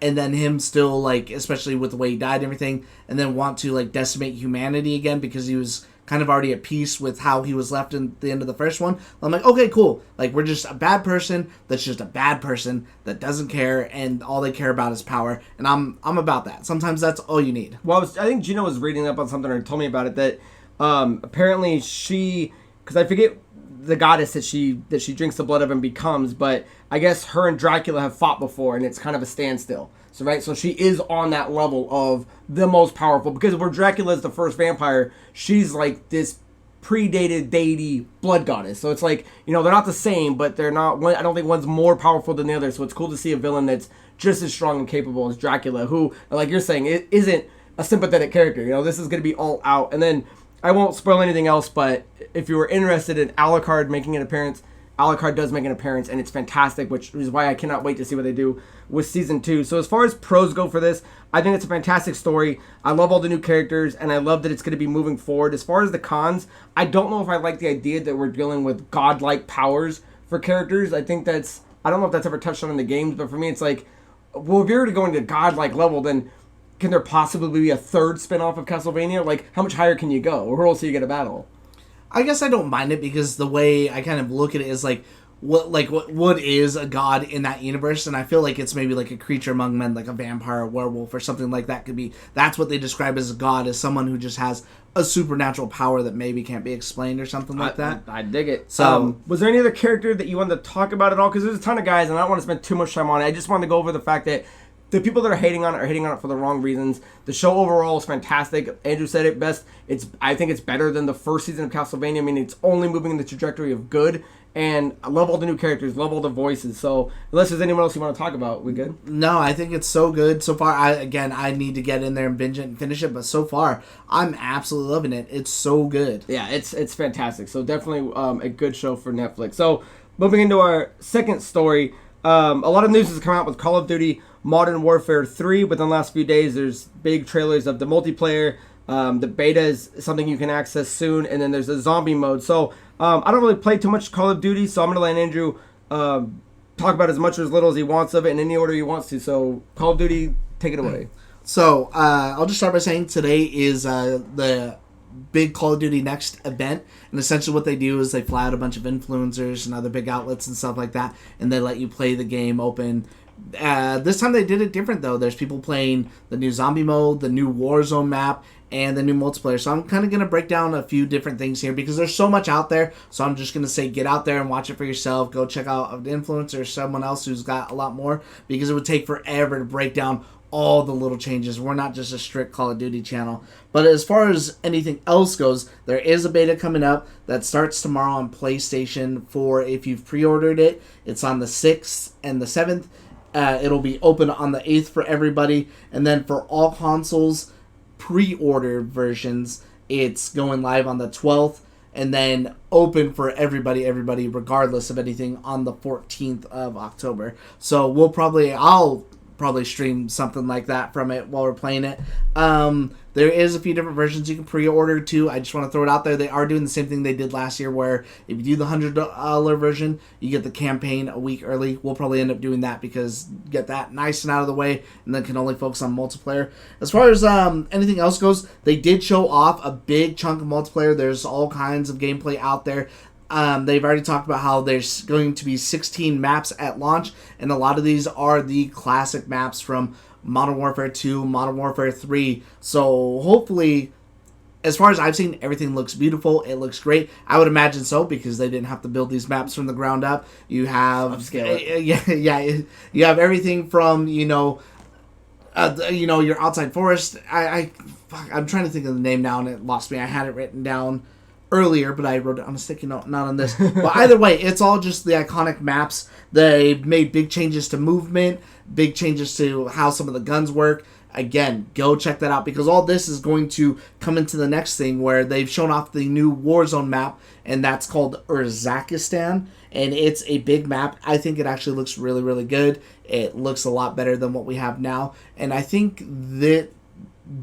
Speaker 2: and then him still, like, especially with the way he died and everything, and then want to, like, decimate humanity again because he was kind of already at peace with how he was left in the end of the first one. I'm like, okay, cool. Like, we're just a bad person that's just a bad person that doesn't care, and all they care about is power, and I'm about that. Sometimes that's all you need.
Speaker 1: Well, I think Geno was reading up on something or told me about it, that apparently she, because I forget the goddess that she drinks the blood of and becomes, but I guess her and Dracula have fought before, and it's kind of a standstill. So she is on that level of the most powerful, because where Dracula is the first vampire, she's like this predated deity blood goddess. So it's like, they're not the same, but they're not. I don't think one's more powerful than the other. So it's cool to see a villain that's just as strong and capable as Dracula, who, like you're saying, it isn't a sympathetic character. This is going to be all out. And then I won't spoil anything else, but if you were interested in Alucard making an appearance, Alucard does make an appearance, and it's fantastic, which is why I cannot wait to see what they do with Season 2. So as far as pros go for this, I think it's a fantastic story. I love all the new characters, and I love that it's going to be moving forward. As far as the cons, I don't know if I like the idea that we're dealing with godlike powers for characters. I don't know if that's ever touched on in the games, but for me it's like, well, if you're already going to godlike level, then can there possibly be a third spin-off of Castlevania? Like, how much higher can you go? Or where else do you get a battle?
Speaker 2: I guess I don't mind it, because the way I kind of look at it is like what is a god in that universe, and I feel like it's maybe like a creature among men, like a vampire, a werewolf, or something like that. That's what they describe as a god, as someone who just has a supernatural power that maybe can't be explained or something like that.
Speaker 1: I dig it.
Speaker 2: So,
Speaker 1: was there any other character that you wanted to talk about at all? Because there's a ton of guys, and I don't want to spend too much time on it. I just wanted to go over the fact that the people that are hating on it for the wrong reasons. The show overall is fantastic. Andrew said it best. I think it's better than the first season of Castlevania. I mean, it's only moving in the trajectory of good. And I love all the new characters, love all the voices. So unless there's anyone else you want to talk about, we good?
Speaker 2: No, I think it's so good so far. I need to get in there and binge it and finish it, but so far I'm absolutely loving it. It's so good.
Speaker 1: Yeah, it's fantastic. So definitely a good show for Netflix. So moving into our second story, a lot of news has come out with Call of Duty Modern Warfare 3 within the last few days. There's big trailers of the multiplayer. The beta is something you can access soon, and then there's a zombie mode. So I don't really play too much Call of Duty, so I'm going to let Andrew talk about as much or as little as he wants of it in any order he wants to. So Call of Duty, take it away.
Speaker 2: So I'll just start by saying today is the big Call of Duty Next event, and essentially what they do is they fly out a bunch of influencers and other big outlets and stuff like that, and they let you play the game open. This time they did it different, though. There's people playing the new zombie mode, the new Warzone map, and the new multiplayer. So I'm kind of going to break down a few different things here because there's so much out there. So I'm just going to say get out there and watch it for yourself. Go check out an influencer or someone else who's got a lot more, because it would take forever to break down all the little changes. We're not just a strict Call of Duty channel. But as far as anything else goes, there is a beta coming up that starts tomorrow on PlayStation 4. If you've pre-ordered it, it's on the 6th and the 7th. It'll be open on the 8th for everybody. And then for all consoles, pre-order versions, it's going live on the 12th. And then open for everybody regardless of anything on the 14th of October. So I'll probably stream something like that from it while we're playing it. There is a few different versions you can pre-order too. I just want to throw it out there. They are doing the same thing they did last year, where if you do the $100 version, you get the campaign a week early. We'll probably end up doing that because get that nice and out of the way, and then can only focus on multiplayer. As far as anything else goes, they did show off a big chunk of multiplayer. There's all kinds of gameplay out there. They've already talked about how there's going to be 16 maps at launch, and a lot of these are the classic maps from Modern Warfare 2, Modern Warfare 3. So hopefully, as far as I've seen, everything looks beautiful. It looks great. I would imagine so, because they didn't have to build these maps from the ground up. You have you have everything from your outside forest. I'm trying to think of the name now, and it lost me. I had it written down earlier, but I wrote it on a sticky note, not on this. But either way, it's all just the iconic maps. They made big changes to movement, big changes to how some of the guns work. Again, go check that out, because all this is going to come into the next thing, where they've shown off the new Warzone map, and that's called Uzbekistan, and it's a big map. I think it actually looks really, really good. It looks a lot better than what we have now, and I think that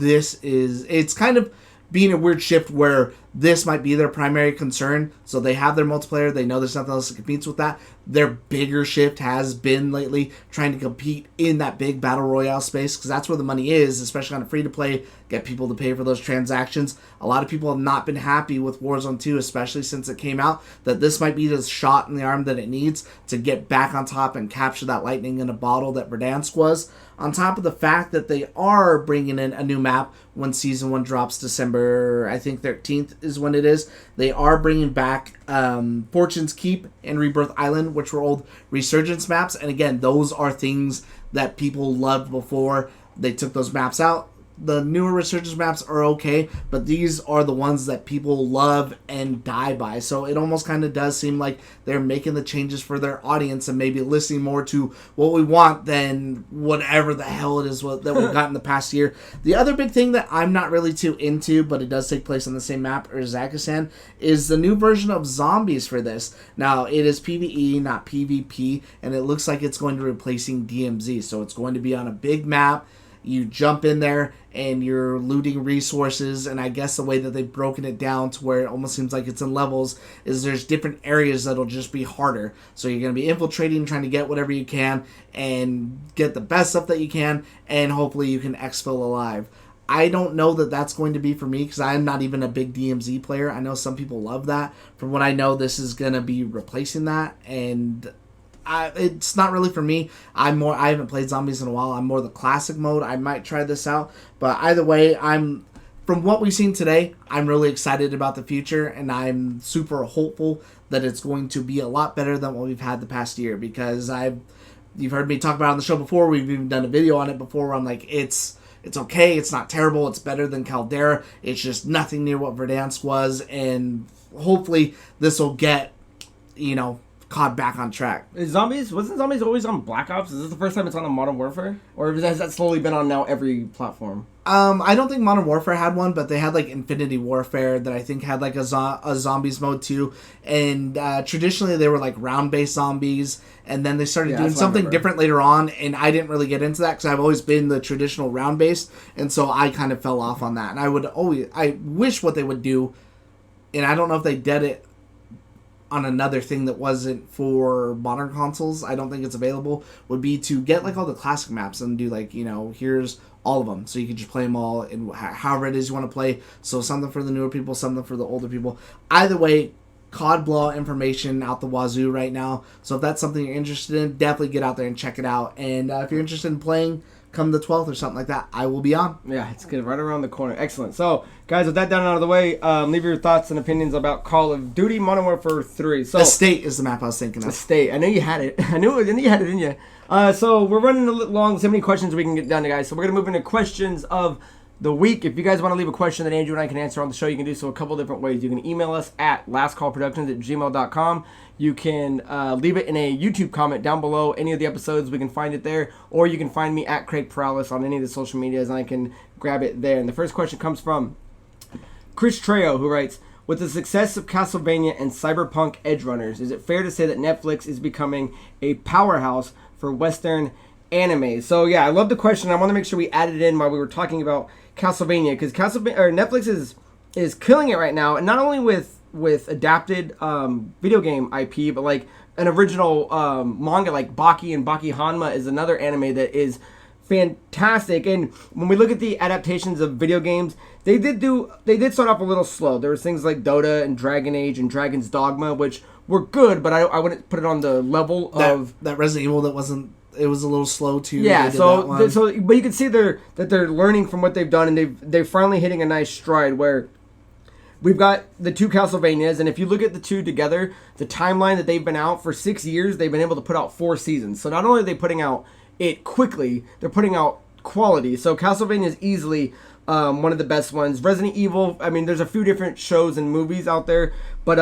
Speaker 2: it's kind of being a weird shift where this might be their primary concern. So they have their multiplayer. They know there's nothing else that competes with that. Their bigger shift has been lately trying to compete in that big battle royale space, because that's where the money is, especially on a free-to-play, get people to pay for those transactions. A lot of people have not been happy with Warzone 2, especially since it came out, that this might be the shot in the arm that it needs to get back on top and capture that lightning in a bottle that Verdansk was. On top of the fact that they are bringing in a new map when Season 1 drops December, I think 13th is when it is. They are bringing back Fortune's Keep and Rebirth Island, which were old Resurgence maps. And again, those are things that people loved before they took those maps out. The newer Resurgence maps are okay, but these are the ones that people love and die by. So it almost kind of does seem like they're making the changes for their audience and maybe listening more to what we want than whatever the hell it is that we've got in the past year. The other big thing that I'm not really too into, but it does take place on the same map, Uzbekistan, is the new version of zombies for this. Now, it is PvE, not PvP, and it looks like it's going to be replacing DMZ. So it's going to be on a big map. You jump in there and you're looting resources, and I guess the way that they've broken it down to where it almost seems like it's in levels is there's different areas that'll just be harder. So you're going to be infiltrating, trying to get whatever you can and get the best stuff that you can, and hopefully you can exfil alive. I don't know that that's going to be for me, because I'm not even a big DMZ player. I know some people love that. From what I know, this is going to be replacing that, and it's not really for me. I haven't played zombies in a while. I'm more the classic mode. I might try this out, but either way, from what we've seen today, I'm really excited about the future, and I'm super hopeful that it's going to be a lot better than what we've had the past year, because you've heard me talk about it on the show before. We've even done a video on it before where I'm like, it's okay, it's not terrible, it's better than Caldera, it's just nothing near what Verdansk was, and hopefully this will get, COD back on track.
Speaker 1: Wasn't Zombies always on Black Ops? Is this the first time it's on a Modern Warfare? Or has that slowly been on now every platform?
Speaker 2: I don't think Modern Warfare had one, but they had like Infinity Warfare that I think had like a zombies mode too. And traditionally they were like round-based zombies, and then they started doing something different later on, and I didn't really get into that because I've always been the traditional round-based, and so I kind of fell off on that. And I wish what they would do, and I don't know if they did it on another thing that wasn't for modern consoles, I don't think it's available, would be to get like all the classic maps and do like, here's all of them, so you can just play them all in however it is you want to play. So something for the newer people, something for the older people. Either way, COD blow information out the wazoo right now. So if that's something you're interested in, definitely get out there and check it out. And if you're interested in playing, come the 12th or something like that, I will be on.
Speaker 1: Yeah, it's good, right around the corner. Excellent. So, guys, with that done out of the way, leave your thoughts and opinions about Call of Duty Modern Warfare 3. So,
Speaker 2: Estate is the map I was thinking of.
Speaker 1: Estate. I know you had it. I knew you had it, didn't you? So we're running a little long. So many questions we can get done, guys. So we're gonna move into questions of the week. If you guys want to leave a question that Andrew and I can answer on the show, you can do so a couple different ways. You can email us at lastcallproductions@gmail.com. You can leave it in a YouTube comment down below any of the episodes. We can find it there. Or you can find me at Craig Perales on any of the social medias, and I can grab it there. And the first question comes from Chris Trejo, who writes, with the success of Castlevania and Cyberpunk Edge Runners, is it fair to say that Netflix is becoming a powerhouse for Western anime? So yeah, I love the question. I want to make sure we added it in while we were talking about Castlevania, because Netflix is killing it right now, and not only with adapted video game IP, but like an original manga like Baki and Baki Hanma is another anime that is fantastic. And when we look at the adaptations of video games, they did start off a little slow. There was things like Dota and Dragon Age and Dragon's Dogma, which were good, but I wouldn't put it on the level of
Speaker 2: that Resident Evil that wasn't. It was a little slow too.
Speaker 1: Yeah, but you can see that they're learning from what they've done, and they're finally hitting a nice stride where we've got the two Castlevanias, and if you look at the two together, the timeline that they've been out for 6 years, they've been able to put out 4 seasons. So not only are they putting out it quickly, they're putting out quality. So Castlevania is easily one of the best ones. Resident Evil, I mean, there's a few different shows and movies out there, but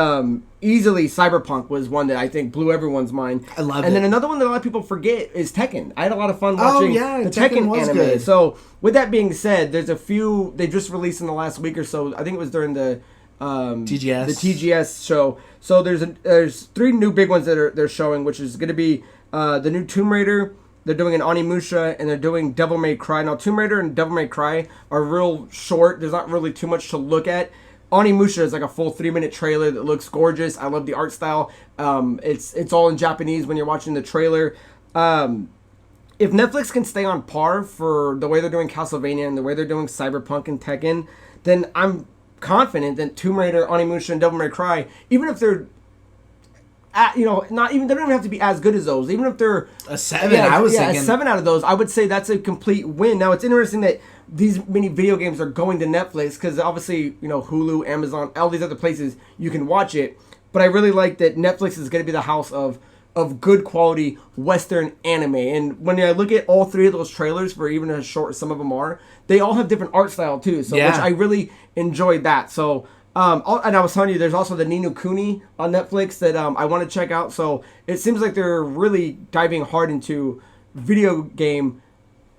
Speaker 1: easily Cyberpunk was one that I think blew everyone's mind.
Speaker 2: I love it.
Speaker 1: And then another one that a lot of people forget is Tekken. I had a lot of fun watching the Tekken anime.
Speaker 2: Good.
Speaker 1: So with that being said, there's a few they just released in the last week or so. I think it was during the
Speaker 2: TGS.
Speaker 1: The TGS show. So there's 3 new big ones that they're showing, which is going to be the new Tomb Raider. They're doing an Onimusha, and they're doing Devil May Cry. Now, Tomb Raider and Devil May Cry are real short. There's not really too much to look at. Onimusha is like a full 3-minute trailer that looks gorgeous. I love the art style. It's all in Japanese when you're watching the trailer. If Netflix can stay on par for the way they're doing Castlevania and the way they're doing Cyberpunk and Tekken, then I'm confident that Tomb Raider, Onimusha, and Devil May Cry, even if they're they don't even have to be as good as those. Even if they're
Speaker 2: a 7, I was thinking
Speaker 1: a 7 out of those, I would say that's a complete win. Now it's interesting that these many video games are going to Netflix because obviously Hulu, Amazon, all these other places you can watch it. But I really like that Netflix is going to be the house of good quality Western anime. And when I look at all 3 of those trailers, for even as short as some of them are, they all have different art style too. So which I really enjoyed that. So. And I was telling you, there's also the Ni no Kuni on Netflix that I want to check out. So it seems like they're really diving hard into video game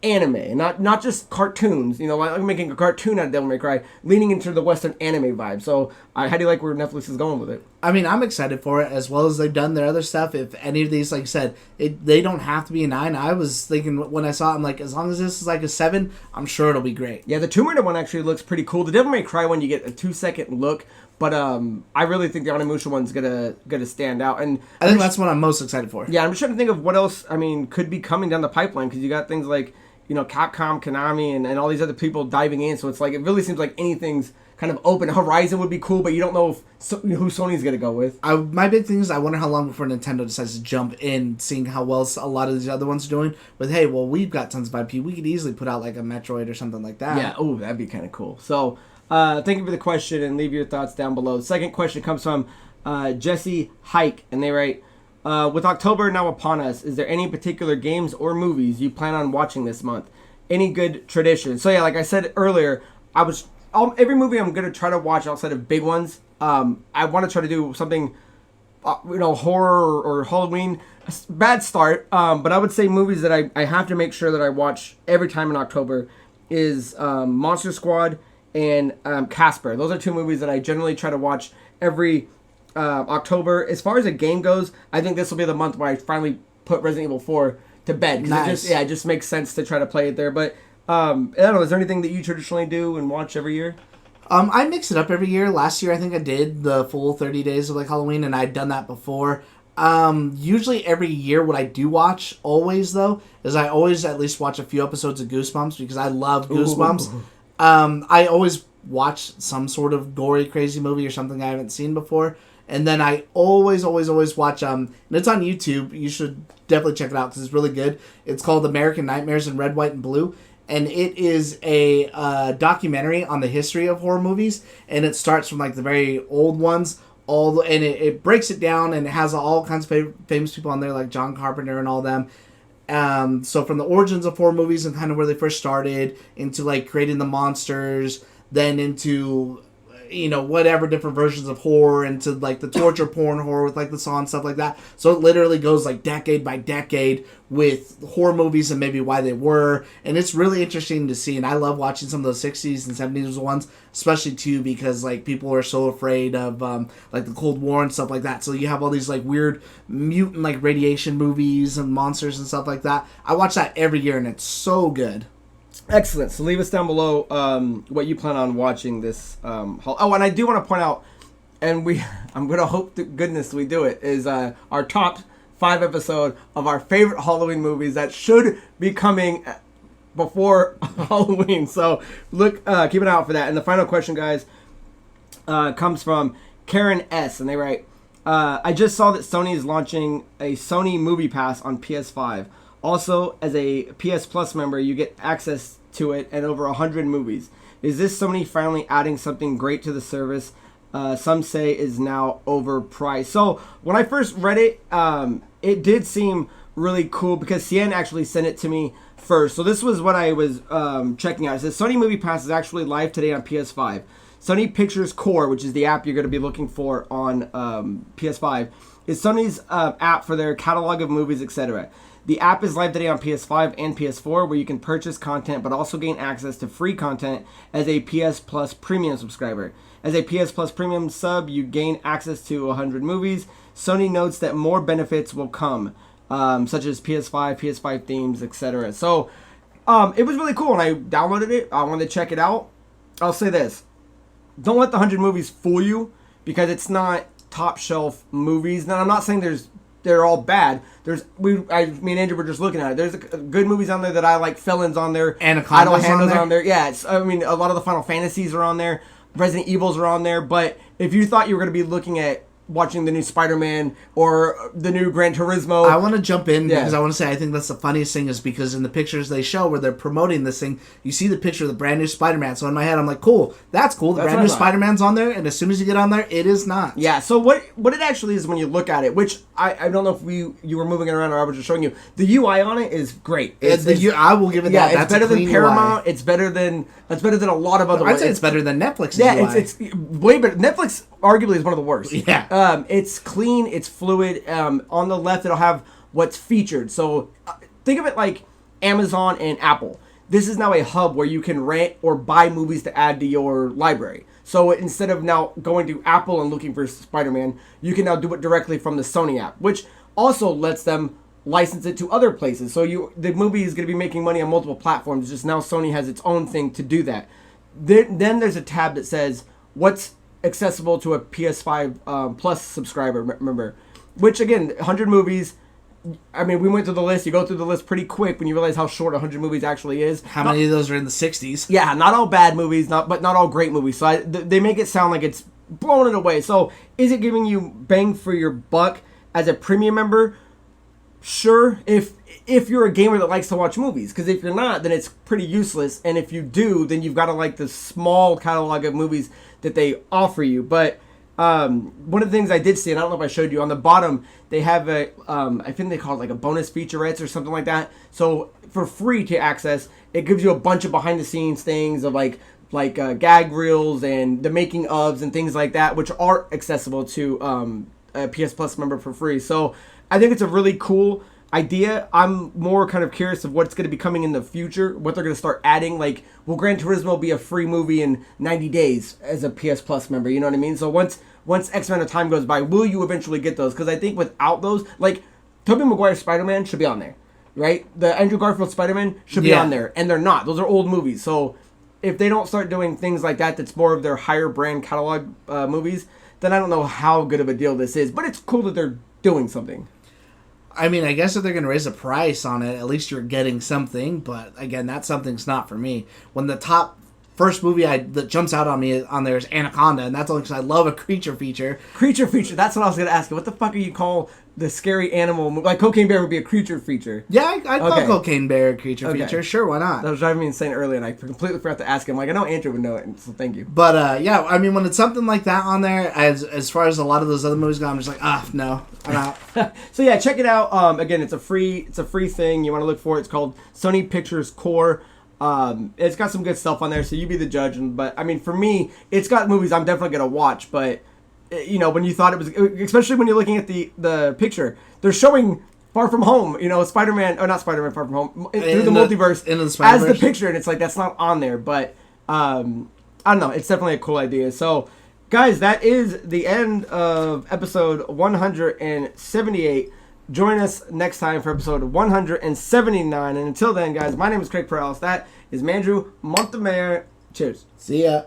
Speaker 1: anime, not just cartoons. Like making a cartoon out of Devil May Cry, leaning into the Western anime vibe. So how do you like where Netflix is going with it?
Speaker 2: I mean, I'm excited for it as well as they've done their other stuff. If any of these, like I said, they don't have to be a 9. I was thinking when I saw it, I'm like, as long as this is like a 7, I'm sure it'll be great.
Speaker 1: Yeah, the Tomb Raider one actually looks pretty cool. The Devil May Cry one, you get a 2-second look, but I really think the Onimusha one's gonna stand out. And
Speaker 2: I think that's what I'm most excited for.
Speaker 1: Yeah, I'm just trying to think of what else could be coming down the pipeline, because you got things like Capcom, Konami, and all these other people diving in. So it's like it really seems like anything's kind of open. Horizon would be who but you don't know who Sony's going to go with.
Speaker 2: My big thing is I wonder how long before Nintendo decides to jump in, seeing how well a lot of these other ones are doing. But hey, well, we've got tons of IP. We could easily put out like a Metroid or something like that.
Speaker 1: Yeah, oh, that'd be kind of cool. So thank you for the question, and leave your thoughts down below. The second question comes from Jesse Hike, and they write, with October now upon us, is there any particular games or movies you plan on watching this month? Any good tradition? So yeah, like I said earlier, every movie I'm going to try to watch outside of big ones. I want to try to do something, horror or Halloween. Bad start, but I would say movies that I have to make sure that I watch every time in October is Monster Squad and Casper. Those are 2 movies that I generally try to watch every October. As far as a game goes, I think this will be the month where I finally put Resident Evil 4 to bed.
Speaker 2: Nice.
Speaker 1: It just makes sense to try to play it there. But I don't know, is there anything that you traditionally do and watch every year?
Speaker 2: I mix it up every year. Last year I think I did the full 30 days of like Halloween, and I'd done that before. Usually every year what I do watch always though is I always at least watch a few episodes of Goosebumps because I love Goosebumps. I always watch some sort of gory, crazy movie or something I haven't seen before. And then I always watch, and it's on YouTube. You should definitely check it out because it's really good. It's called American Nightmares in Red, White, and Blue. And it is a documentary on the history of horror movies. And it starts from like the very old ones, and it breaks it down, and it has all kinds of famous people on there like John Carpenter and all them. So from the origins of horror movies and kind of where they first started into like creating the monsters, then into whatever different versions of horror, into like the torture porn horror with like the Saw and stuff like that. So it literally goes like decade by decade with horror movies and maybe why they were, and it's really interesting to see. And I love watching some of those 60s and 70s ones, especially too because like people are so afraid of like the Cold War and stuff like that. So you have all these like weird mutant like radiation movies and monsters and stuff like that. I watch that every year and it's so good.
Speaker 1: Excellent. So leave us down below what you plan on watching this. Oh, and I do want to point out, and I'm going to hope to goodness we do it, is our top 5 episode of our favorite Halloween movies that should be coming before Halloween. So keep an eye out for that. And the final question, guys, comes from Karen S. And they write, I just saw that Sony is launching a Sony Movie Pass on PS5. Also, as a PS Plus member, you get access to it and over 100 movies. Is this Sony finally adding something great to the service? Some say is now overpriced. So when I first read it, it did seem really cool because Cien actually sent it to me first. So this was what I was checking out. It says Sony Movie Pass is actually live today on PS5. Sony Pictures Core, which is the app you're going to be looking for on PS5, is Sony's app for their catalog of movies, etc. The app is live today on PS5 and PS4, where you can purchase content but also gain access to free content as a PS Plus Premium subscriber. As a PS Plus Premium sub, you gain access to 100 movies. Sony notes that more benefits will come, such as PS5 themes, etc. So it was really cool, and I downloaded it. I wanted to check it out. I'll say this. Don't let the 100 movies fool you, because it's not top shelf movies. Now, I'm not saying they're all bad. Me and Andrew were just looking at it. There's good movies on there that I like. Felons on there.
Speaker 2: Anaconda's
Speaker 1: on there. Yeah, a lot of the Final Fantasies are on there. Resident Evils are on there. But if you thought you were going to be looking at watching the new Spider-Man or the new Gran Turismo.
Speaker 2: I want to jump in because I want to say I think that's the funniest thing is because in the pictures they show where they're promoting this thing, you see the picture of the brand new Spider-Man. So in my head I'm like, cool, that's cool. The brand new Spider-Man's on there, and as soon as you get on there, it is not.
Speaker 1: Yeah, so what it actually is when you look at it, which I don't know if you were moving it around or I was just showing you, the UI on it is great.
Speaker 2: I will give it that.
Speaker 1: It's better than Paramount. UI. It's better than a lot of other
Speaker 2: ones. I'd say it's better than Netflix's
Speaker 1: UI.
Speaker 2: Yeah,
Speaker 1: it's way better. Netflix arguably is one of the worst.
Speaker 2: Yeah.
Speaker 1: It's clean, it's fluid. On the left, it'll have what's featured. So think of it like Amazon and Apple. This is now a hub where you can rent or buy movies to add to your library. So instead of now going to Apple and looking for Spider-Man, you can now do it directly from the Sony app, which also lets them license it to other places. So the movie is going to be making money on multiple platforms. Just now Sony has its own thing to do that. Then there's a tab that says what's accessible to a PS5 Plus subscriber member, which again, 100 movies. I mean, we went through the list. You go through the list pretty quick when you realize how short 100 movies actually is.
Speaker 2: How many of those are in the 60s?
Speaker 1: Yeah, not all bad movies, but not all great movies. So they make it sound like it's blowing it away. So is it giving you bang for your buck as a premium member? Sure, if you're a gamer that likes to watch movies, because if you're not, then it's pretty useless. And if you do, then you've got to like the small catalog of movies that they offer you. But one of the things I did see, and I don't know if I showed you, on the bottom they have I think they call it like a bonus featurettes or something like that. So for free to access, it gives you a bunch of behind the scenes things of like gag reels and the making ofs and things like that, which are accessible to a PS Plus member for free. So I think it's a really cool idea. I'm more kind of curious of what's going to be coming in the future, what they're going to start adding. Like, will Gran Turismo be a free movie in 90 days as a PS Plus member? You know what I mean? So once X amount of time goes by, will you eventually get those? Because I think without those, like, Tobey Maguire's Spider-Man should be on there, right? The Andrew Garfield Spider-Man should be on there, and they're not. Those are old movies. So if they don't start doing things like that, that's more of their higher brand catalog movies, then I don't know how good of a deal this is. But it's cool that they're doing something.
Speaker 2: I mean, I guess if they're going to raise the price on it, at least you're getting something. But again, that something's not for me. When the top first movie that jumps out on me on there is Anaconda, and that's only because I love a creature feature.
Speaker 1: Creature feature. That's what I was gonna ask you. What the fuck do you call the scary animal? Like Cocaine Bear would be a creature feature.
Speaker 2: Yeah, I call Cocaine Bear a creature feature. Sure, why not?
Speaker 1: That was driving me insane earlier, and I completely forgot to ask him. Like, I know Andrew would know it, so thank you.
Speaker 2: But yeah, I mean, when it's something like that on there, as far as a lot of those other movies go, I'm just like, no, I'm out.
Speaker 1: So yeah, check it out. Again, it's a free thing. You want to look for it. It's called Sony Pictures Core. It's got some good stuff on there, so you be the judge. But I mean, for me, it's got movies I'm definitely gonna watch. But you know, when you thought it was, especially when you're looking at the picture, they're showing Far From Home. You know, Spider-Man, or not Spider-Man, Far From Home, through the multiverse
Speaker 2: into the Spider-Verse
Speaker 1: as the picture, and it's like that's not on there. But I don't know. It's definitely a cool idea. So, guys, that is the end of episode 178. Join us next time for episode 179. And until then, guys, my name is Craig Perales. That is Mandrew Montemayor. Cheers.
Speaker 2: See ya.